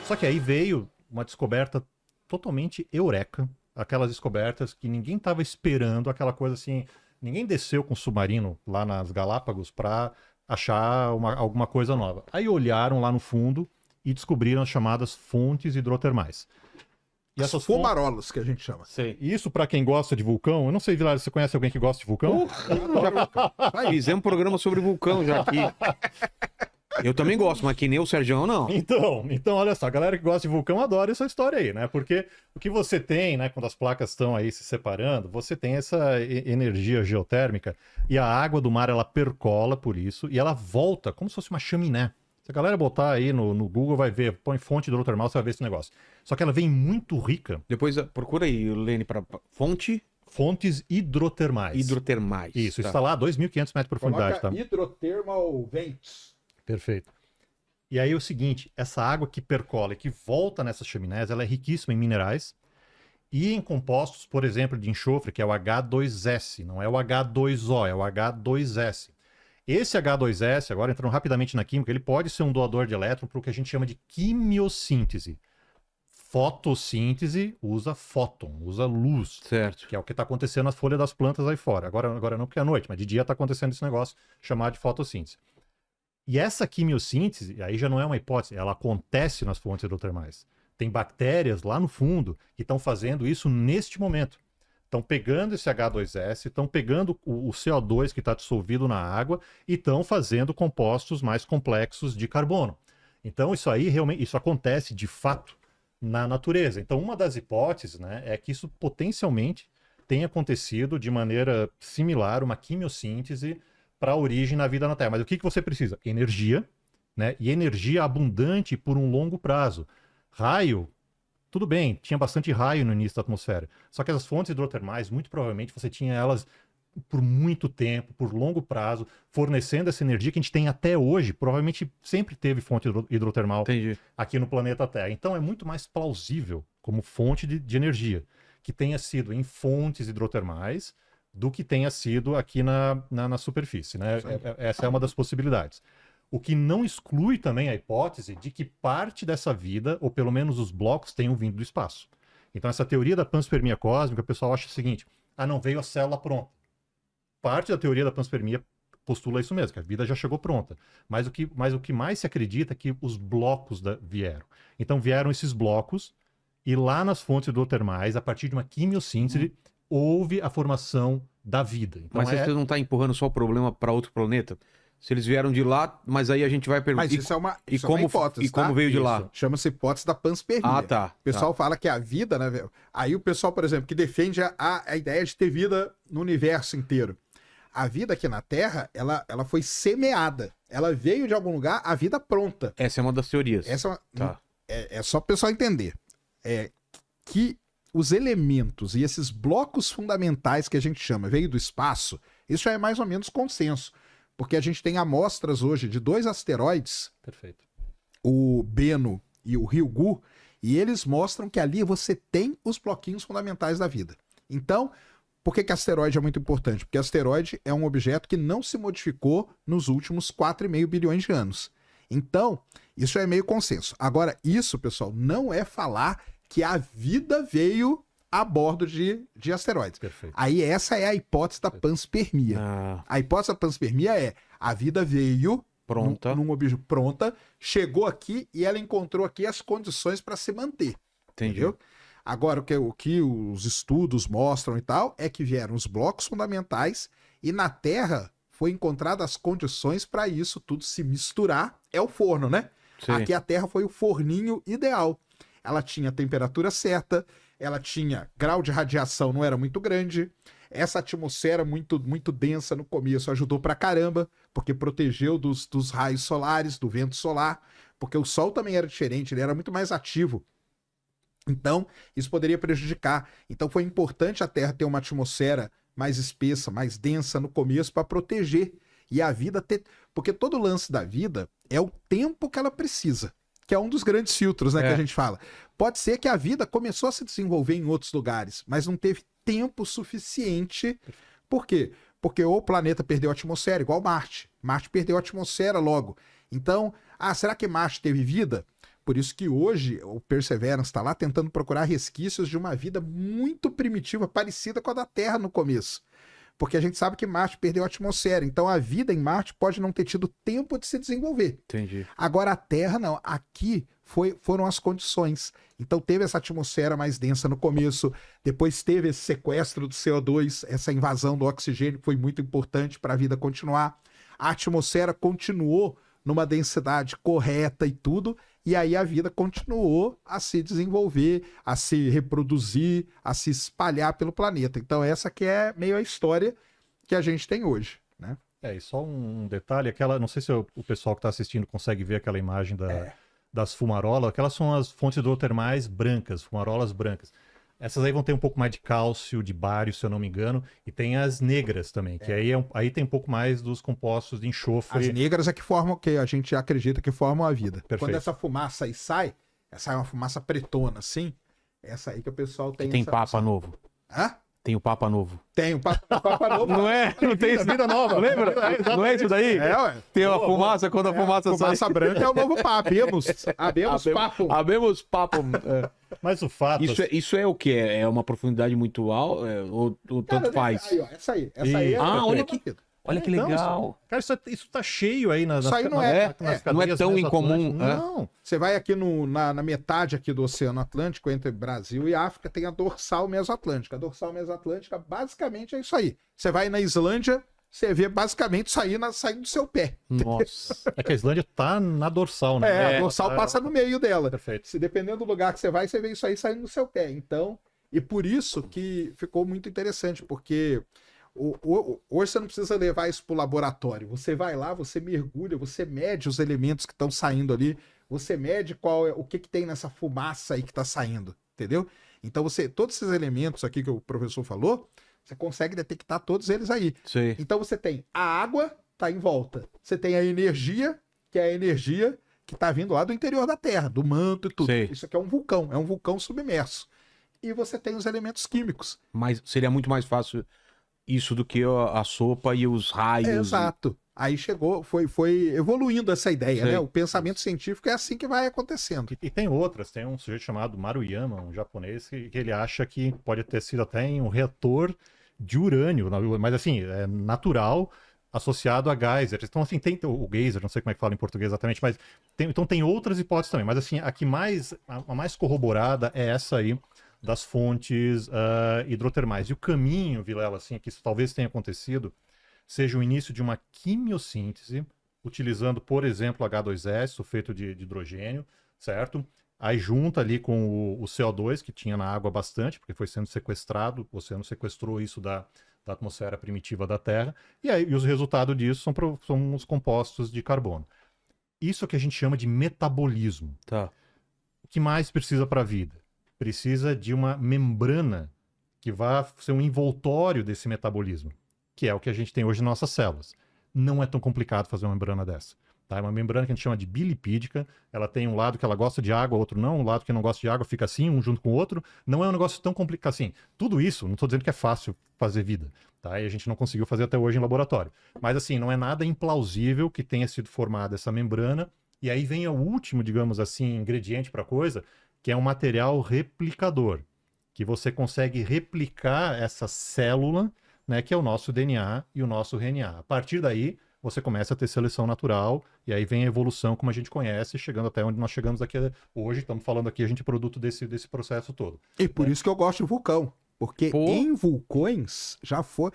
Só que aí veio uma descoberta totalmente eureka, aquelas descobertas que ninguém estava esperando, aquela coisa assim, ninguém desceu com submarino lá nas Galápagos para achar alguma coisa nova. Aí olharam lá no fundo e descobriram as chamadas fontes hidrotermais. E As fumarolas, que a gente chama. Sei. Isso para quem gosta de vulcão, eu não sei, Vilar, você conhece alguém que gosta de vulcão? Fizemos um programa sobre vulcão já aqui. Eu também gosto, mas que nem o Sergião, não. Então, olha só, a galera que gosta de vulcão adora essa história aí, né? Porque o que você tem, né, quando as placas estão aí se separando, você tem essa energia geotérmica e a água do mar, ela percola por isso e ela volta como se fosse uma chaminé. Se a galera botar aí no Google, vai ver, põe fonte hidrotermal, você vai ver esse negócio. Só que ela vem muito rica. Depois procura aí, Lene, para Fontes hidrotermais. hidrotermais. Isso, tá. está lá a 2.500 metros de profundidade, tá? Hidrothermal vents. Perfeito. E aí é o seguinte, essa água que percola e que volta nessas chaminés, ela é riquíssima em minerais e em compostos, por exemplo, de enxofre, que é o H2S, não é o H2O, é o H2S. Esse H2S, agora entrando rapidamente na química, ele pode ser um doador de elétron para o que a gente chama de quimiossíntese. Fotossíntese usa fóton, usa luz, Certo. que é o que está acontecendo nas folhas das plantas aí fora. Agora não porque é noite, mas de dia está acontecendo esse negócio chamado de fotossíntese. E essa quimiossíntese, aí já não é uma hipótese, ela acontece nas fontes hidrotermais. Tem bactérias lá no fundo que estão fazendo isso neste momento. Estão pegando esse H2S, estão pegando o CO2 que está dissolvido na água e estão fazendo compostos mais complexos de carbono. Então isso aí realmente, isso acontece de fato na natureza. Então uma das hipóteses, né, é que isso potencialmente tenha acontecido de maneira similar, uma quimiossíntese para a origem na vida na Terra. Mas o que você precisa? Energia, né? E energia abundante por um longo prazo. Raio, tudo bem, tinha bastante raio no início da atmosfera. Só que as fontes hidrotermais, muito provavelmente, você tinha elas por muito tempo, por longo prazo, fornecendo essa energia que a gente tem até hoje. Provavelmente sempre teve fonte hidrotermal aqui no planeta Terra. Então é muito mais plausível como fonte de energia que tenha sido em fontes hidrotermais do que tenha sido aqui na superfície, né? Essa é uma das possibilidades. O que não exclui também a hipótese de que parte dessa vida, ou pelo menos os blocos, tenham vindo do espaço. Então essa teoria da panspermia cósmica, o pessoal acha o seguinte, não veio a célula pronta. Parte da teoria da panspermia postula isso mesmo, que a vida já chegou pronta. Mas o que mais se acredita é que os blocos vieram. Então vieram esses blocos, e lá nas fontes hidrotermais, a partir de uma quimiossíntese, houve a formação da vida. Então, mas você não está empurrando só o problema para outro planeta? Se eles vieram de lá, mas aí a gente vai perguntar. Mas isso é uma hipótese. E como veio de lá? Chama-se hipótese da panspermia. Ah, tá. O pessoal fala que a vida, né, velho? Aí o pessoal, por exemplo, que defende a ideia de ter vida no universo inteiro. A vida aqui na Terra, ela foi semeada. Ela veio de algum lugar, a vida pronta. Essa é uma das teorias. Essa tá. é só o pessoal entender. Que os elementos e esses blocos fundamentais que a gente chama veio do espaço, isso já é mais ou menos consenso. Porque a gente tem amostras hoje de 2 asteroides, perfeito, o Bennu e o Ryugu, e eles mostram que ali você tem os bloquinhos fundamentais da vida. Então, por que asteroide é muito importante? Porque asteroide é um objeto que não se modificou nos últimos 4,5 bilhões de anos. Então, isso é meio consenso. Agora, isso, pessoal, não é falar que a vida veio a bordo de asteroides. Perfeito. Aí essa é a hipótese da panspermia. A hipótese da panspermia é a vida veio pronta, num objeto pronta, chegou aqui e ela encontrou aqui as condições para se manter. Entendeu? Agora, o que os estudos mostram e tal é que vieram os blocos fundamentais e na Terra foi encontradas as condições para isso tudo se misturar. É o forno, né? Sim. Aqui a Terra foi o forninho ideal. Ela tinha a temperatura certa, ela tinha grau de radiação, não era muito grande. Essa atmosfera muito, muito densa no começo ajudou pra caramba, porque protegeu dos raios solares, do vento solar, porque o Sol também era diferente, ele era muito mais ativo. Então, isso poderia prejudicar. Então, foi importante a Terra ter uma atmosfera mais espessa, mais densa no começo para proteger. E a vida ter... Porque todo o lance da vida é o tempo que ela precisa, que é um dos grandes filtros, né, que a gente fala. Pode ser que a vida começou a se desenvolver em outros lugares, mas não teve tempo suficiente. Por quê? Porque o planeta perdeu a atmosfera, igual Marte. Marte perdeu a atmosfera logo. Então, será que Marte teve vida? Por isso que hoje o Perseverance está lá tentando procurar resquícios de uma vida muito primitiva, parecida com a da Terra no começo. Porque a gente sabe que Marte perdeu a atmosfera, então a vida em Marte pode não ter tido tempo de se desenvolver. Entendi. Agora a Terra não, aqui foram as condições. Então teve essa atmosfera mais densa no começo, depois teve esse sequestro do CO2, essa invasão do oxigênio que foi muito importante para a vida continuar. A atmosfera continuou numa densidade correta e tudo, e aí a vida continuou a se desenvolver, a se reproduzir, a se espalhar pelo planeta. Então essa que é meio a história que a gente tem hoje, né? E só um detalhe, não sei se o pessoal que está assistindo consegue ver aquela imagem das fumarolas, aquelas são as fontes hidrotermais brancas, fumarolas brancas. Essas aí vão ter um pouco mais de cálcio, de bário, se eu não me engano, e tem as negras também, que aí tem um pouco mais dos compostos de enxofre. As negras é que formam, que a gente acredita que formam a vida. Perfeito. Quando essa fumaça aí sai uma fumaça pretona assim, essa aí que o pessoal tem. Tem Papa Novo. Hã? Tem o Papa Novo. Tem o Papa Novo. Não é? Não tem isso. Vida nova. Lembra? Não é isso daí? Ué. Tem a fumaça, quando a fumaça sai. Fumaça branca é o novo Papa. Abemos papo. Abemos papo. Mas o fato... Isso é o quê? É uma profundidade muito alta? Ou tanto faz? Aí, ó, essa aí é olha que... Olha que Então, legal. Cara, isso tá cheio aí nas Isso aí não não é tão incomum. Não. Você vai aqui na metade aqui do Oceano Atlântico, entre Brasil e África, tem a dorsal mesoatlântica. A dorsal mesoatlântica basicamente é isso aí. Você vai na Islândia, você vê basicamente saindo do seu pé. Nossa. É que a Islândia tá na dorsal, né? A dorsal passa no meio dela. Perfeito. Se dependendo do lugar que você vai, você vê isso aí saindo do seu pé. Então, e por isso que ficou muito interessante, porque hoje você não precisa levar isso para o laboratório. Você vai lá, você mergulha, você mede os elementos que estão saindo ali, você mede o que tem nessa fumaça aí que está saindo, entendeu? Então todos esses elementos aqui que o professor falou, você consegue detectar todos eles aí. Sim. Então você tem a água, tá em volta. Você tem a energia, que é a energia que está vindo lá do interior da Terra, do manto e tudo. Sim. Isso aqui é um vulcão submerso. E você tem os elementos químicos. Mas seria muito mais fácil isso do que a sopa e os raios. Exato. Aí foi evoluindo essa ideia, Sei. né? O pensamento científico é assim que vai acontecendo. E tem outras, tem um sujeito chamado Maruyama, um japonês, que ele acha que pode ter sido até em um reator de urânio, mas assim, é natural, associado a geysers. Então, assim, tem o geyser, não sei como é que fala em português exatamente, mas tem outras hipóteses também. Mas assim, a mais corroborada é essa aí, das fontes hidrotermais. E o caminho, Vilela, assim, que isso talvez tenha acontecido, seja o início de uma quimiossíntese, utilizando, por exemplo, H2S, sulfeto de hidrogênio, certo? Aí junta ali com o CO2, que tinha na água bastante, porque foi sendo sequestrado, o oceano sequestrou isso da atmosfera primitiva da Terra, e os resultados disso são os compostos de carbono. Isso que a gente chama de metabolismo. Tá. O que mais precisa para a vida? Precisa de uma membrana que vá ser um envoltório desse metabolismo, que é o que a gente tem hoje nas nossas células. Não é tão complicado fazer uma membrana dessa. Tá? É uma membrana que a gente chama de bilipídica, ela tem um lado que ela gosta de água, outro não, um lado que não gosta de água fica assim, um junto com o outro. Não é um negócio tão complicado assim. Tudo isso, não estou dizendo que é fácil fazer vida, tá? E a gente não conseguiu fazer até hoje em laboratório. Mas assim, não é nada implausível que tenha sido formada essa membrana. E aí vem o último, digamos assim, ingrediente para a coisa, que é um material replicador, que você consegue replicar essa célula, né, que é o nosso DNA e o nosso RNA. A partir daí, você começa a ter seleção natural, e aí vem a evolução como a gente conhece, chegando até onde nós chegamos aqui hoje. Estamos falando aqui, a gente é produto desse processo todo. E por isso que eu gosto de vulcão, porque em vulcões já foi...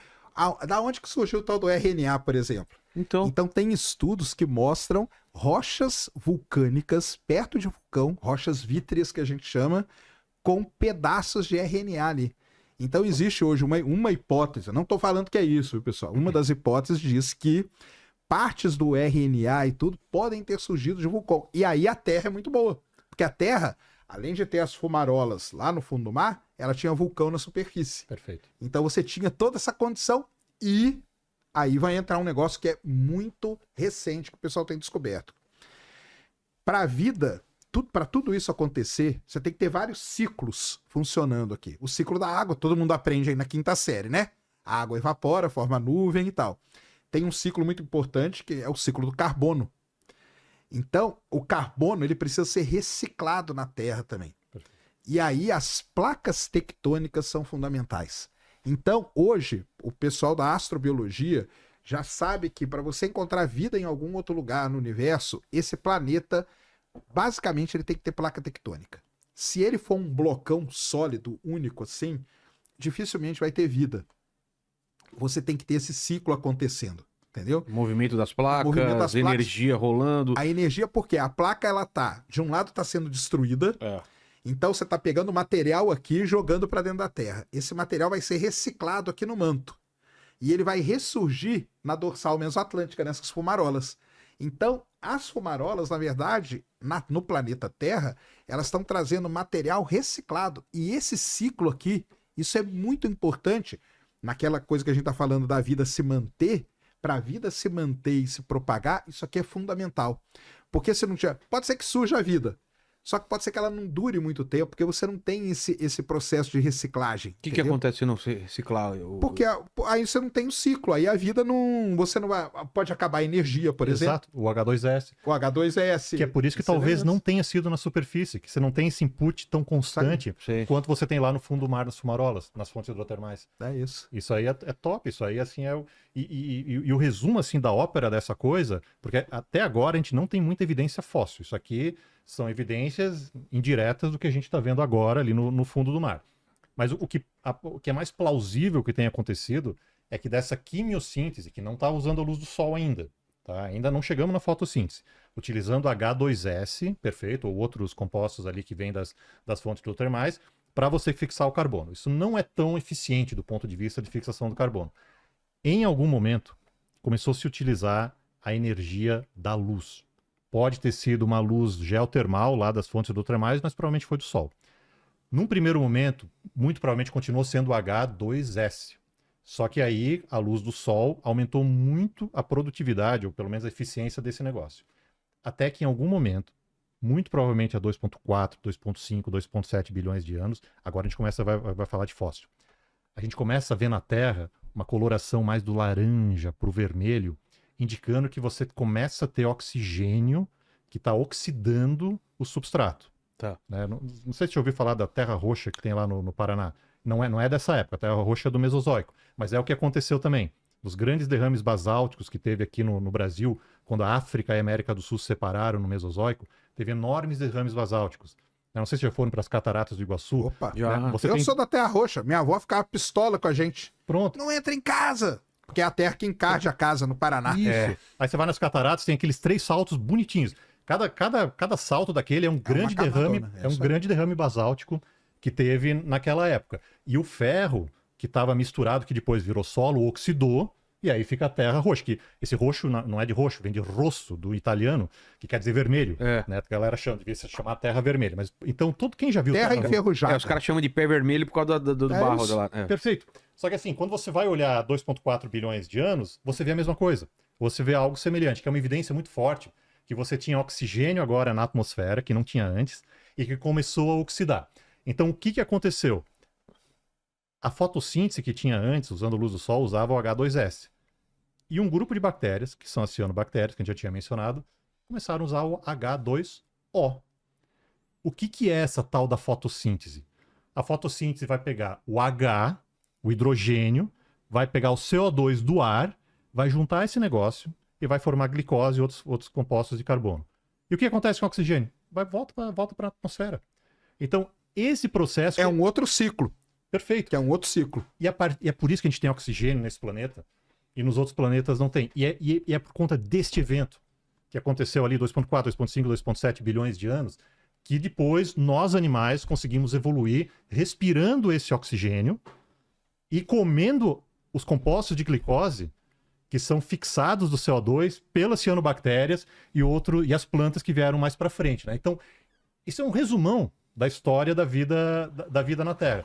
Da onde que surgiu o tal do RNA, por exemplo? Então tem estudos que mostram rochas vulcânicas perto de vulcão, rochas vítreas que a gente chama, com pedaços de RNA ali. Então existe hoje uma hipótese, eu não estou falando que é isso, viu, pessoal? Uma das hipóteses diz que partes do RNA e tudo podem ter surgido de vulcão. E aí a Terra é muito boa, porque a Terra, além de ter as fumarolas lá no fundo do mar, ela tinha vulcão na superfície. Perfeito. Então você tinha toda essa condição e aí vai entrar um negócio que é muito recente que o pessoal tem descoberto. Para a vida, para tudo isso acontecer, você tem que ter vários ciclos funcionando aqui. O ciclo da água, todo mundo aprende aí na quinta série, né? A água evapora, forma nuvem e tal. Tem um ciclo muito importante que é o ciclo do carbono. Então, o carbono ele precisa ser reciclado na Terra também. E aí as placas tectônicas são fundamentais. Então, hoje, o pessoal da astrobiologia já sabe que para você encontrar vida em algum outro lugar no universo, esse planeta, basicamente, ele tem que ter placa tectônica. Se ele for um blocão sólido, único assim, dificilmente vai ter vida. Você tem que ter esse ciclo acontecendo, entendeu? Movimento das placas, energia rolando. A energia, porque a placa, ela tá, de um lado tá sendo destruída, então você tá pegando material aqui e jogando para dentro da Terra. Esse material vai ser reciclado aqui no manto. E ele vai ressurgir na dorsal mesoatlântica, nessas fumarolas. Então, as fumarolas, na verdade, no planeta Terra, elas estão trazendo material reciclado. E esse ciclo aqui, isso é muito importante naquela coisa que a gente está falando da vida se manter. Para a vida se manter e se propagar, isso aqui é fundamental. Porque se não tiver... Pode ser que surja a vida. Só que pode ser que ela não dure muito tempo, porque você não tem esse processo de reciclagem. O que acontece se não se reciclar? Porque aí você não tem o ciclo, aí a vida não... Você não vai... Pode acabar a energia, por exemplo. Exato, o H2S. O H2S. Que é por isso que talvez não tenha sido na superfície, que você não tem esse input tão constante quanto você tem lá no fundo do mar, nas fumarolas, nas fontes hidrotermais. É isso. Isso aí é top, isso aí assim é o... E o resumo assim da ópera dessa coisa, porque até agora a gente não tem muita evidência fóssil. Isso aqui são evidências indiretas do que a gente está vendo agora ali no fundo do mar. Mas o que é mais plausível que tenha acontecido é que dessa quimiossíntese, que não está usando a luz do sol ainda, tá? Ainda não chegamos na fotossíntese, utilizando H2S, perfeito, ou outros compostos ali que vêm das fontes hidrotermais, para você fixar o carbono. Isso não é tão eficiente do ponto de vista de fixação do carbono. Em algum momento, começou a se utilizar a energia da luz. Pode ter sido uma luz geotermal lá das fontes hidrotermais, mas provavelmente foi do Sol. Num primeiro momento, muito provavelmente continuou sendo H2S. Só que aí a luz do Sol aumentou muito a produtividade, ou pelo menos a eficiência desse negócio. Até que em algum momento, muito provavelmente há 2,4, 2,5, 2,7 bilhões de anos, agora a gente vai falar de fóssil. A gente começa a ver na Terra uma coloração mais do laranja para o vermelho, indicando que você começa a ter oxigênio que está oxidando o substrato. Tá. Né? Não sei se você ouviu falar da terra roxa que tem lá no Paraná. Não é dessa época, a terra roxa é do Mesozoico. Mas é o que aconteceu também. Os grandes derrames basálticos que teve aqui no Brasil, quando a África e a América do Sul se separaram no Mesozoico, teve enormes derrames basálticos. Eu não sei se já foram para as cataratas do Iguaçu. Opa, né? Eu sou da Terra Roxa. Minha avó ficava pistola com a gente. Pronto. Não entra em casa! Porque é a terra que encarde a casa no Paraná. Isso. Aí você vai nas cataratas, tem aqueles 3 saltos bonitinhos. Cada salto daquele é um grande derrame, grande derrame basáltico que teve naquela época. E o ferro que estava misturado, que depois virou solo, oxidou, e aí fica a terra roxa. Que esse roxo não é de roxo, vem de rosso, do italiano, que quer dizer vermelho. Né? A galera devia se chamar terra vermelha. Mas então, quem já viu terra enferrujada. Os caras chamam de pé vermelho por causa do barro isso. lá. Perfeito. Só que assim, quando você vai olhar 2,4 bilhões de anos, você vê a mesma coisa. Você vê algo semelhante, que é uma evidência muito forte, que você tinha oxigênio agora na atmosfera, que não tinha antes, e que começou a oxidar. Então, o que aconteceu? A fotossíntese que tinha antes, usando a luz do sol, usava o H2S. E um grupo de bactérias, que são as cianobactérias, que a gente já tinha mencionado, começaram a usar o H2O. O que é essa tal da fotossíntese? A fotossíntese vai pegar o H, o hidrogênio, vai pegar o CO2 do ar, vai juntar esse negócio e vai formar glicose e outros compostos de carbono. E o que acontece com o oxigênio? Volta para a atmosfera. Então, esse processo... É um outro ciclo. Perfeito. Que é um outro ciclo. E é por isso que a gente tem oxigênio nesse planeta e nos outros planetas não tem. E é por conta deste evento que aconteceu ali 2,4, 2,5, 2,7 bilhões de anos, que depois nós, animais, conseguimos evoluir respirando esse oxigênio e comendo os compostos de glicose que são fixados do CO2 pelas cianobactérias e as plantas que vieram mais para frente. Né? Então, isso é um resumão da história da vida na Terra.